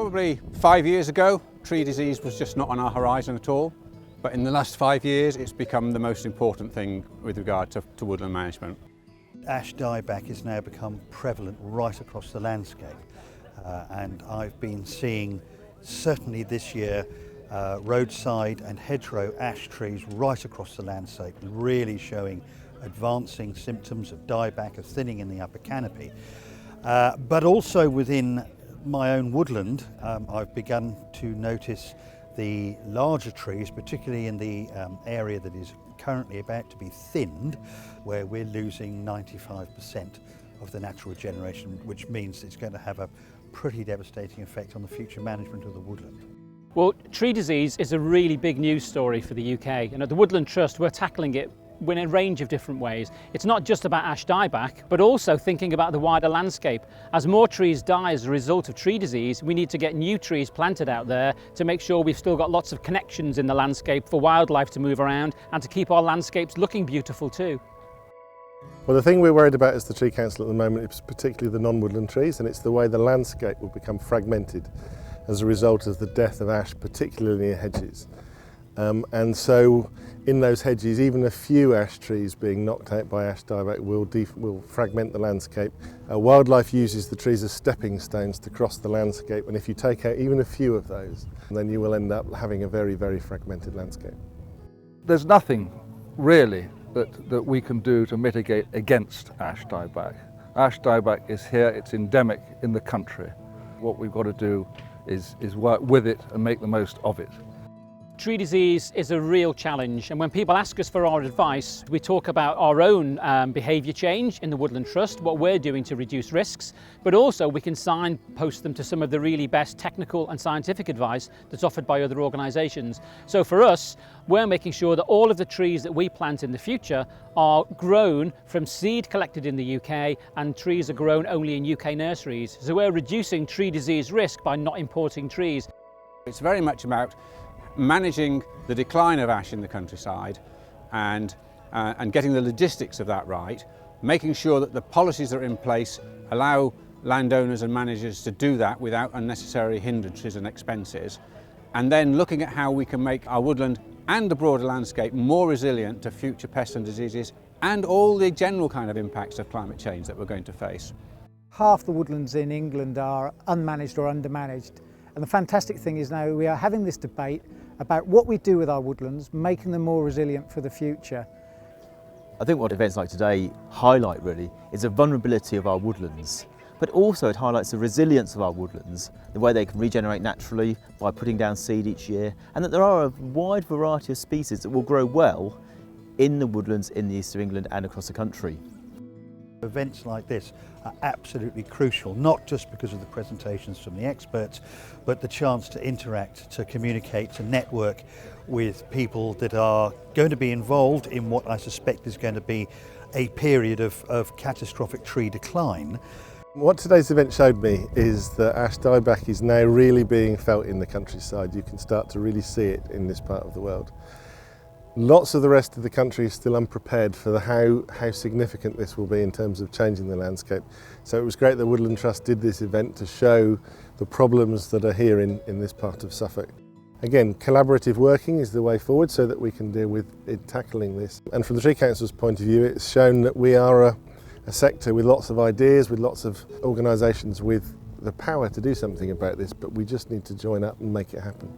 Probably 5 years ago, tree disease was just not on our horizon at all. But in the last 5 years, it's become the most important thing with regard to woodland management. Ash dieback has now become prevalent right across the landscape. And I've been seeing, certainly this year, roadside and hedgerow ash trees right across the landscape, really showing advancing symptoms of dieback, of thinning in the upper canopy. But also within my own woodland, I've begun to notice the larger trees, particularly in the area that is currently about to be thinned, where we're losing 95% of the natural regeneration, which means it's going to have a pretty devastating effect on the future management of the woodland. Well, tree disease is a really big news story for the UK, and at the Woodland Trust we're tackling it in a range of different ways. It's not just about ash dieback, but also thinking about the wider landscape. As more trees die as a result of tree disease, we need to get new trees planted out there to make sure we've still got lots of connections in the landscape for wildlife to move around and to keep our landscapes looking beautiful too. Well, the thing we're worried about as the Tree Council at the moment is particularly the non-woodland trees, and it's the way the landscape will become fragmented as a result of the death of ash, particularly in hedges. And so in those hedges, even a few ash trees being knocked out by ash dieback will fragment the landscape. Wildlife uses the trees as stepping stones to cross the landscape, and if you take out even a few of those, then you will end up having a very, very fragmented landscape. There's nothing really that we can do to mitigate against ash dieback. Ash dieback is here, it's endemic in the country. What we've got to do is work with it and make the most of it. Tree disease is a real challenge, and when people ask us for our advice, we talk about our own behaviour change in the Woodland Trust, what we're doing to reduce risks, but also we can signpost them to some of the really best technical and scientific advice that's offered by other organisations. So for us, we're making sure that all of the trees that we plant in the future are grown from seed collected in the UK, and trees are grown only in UK nurseries. So we're reducing tree disease risk by not importing trees. It's very much about managing the decline of ash in the countryside and getting the logistics of that right, making sure that the policies that are in place allow landowners and managers to do that without unnecessary hindrances and expenses, and then looking at how we can make our woodland and the broader landscape more resilient to future pests and diseases and all the general kind of impacts of climate change that we're going to face. Half the woodlands in England are unmanaged or undermanaged, and the fantastic thing is now we are having this debate about what we do with our woodlands, making them more resilient for the future. I think what events like today highlight really is the vulnerability of our woodlands, but also it highlights the resilience of our woodlands, the way they can regenerate naturally by putting down seed each year, and that there are a wide variety of species that will grow well in the woodlands in the east of England and across the country. Events like this are absolutely crucial, not just because of the presentations from the experts, but the chance to interact, to communicate, to network with people that are going to be involved in what I suspect is going to be a period of catastrophic tree decline. What today's event showed me is that ash dieback is now really being felt in the countryside. You can start to really see it in this part of the world. Lots of the rest of the country is still unprepared for how significant this will be in terms of changing the landscape. So it was great that Woodland Trust did this event to show the problems that are here in this part of Suffolk. Again, collaborative working is the way forward so that we can deal with tackling this. And from the Tree Council's point of view, it's shown that we are a sector with lots of ideas, with lots of organisations with the power to do something about this, but we just need to join up and make it happen.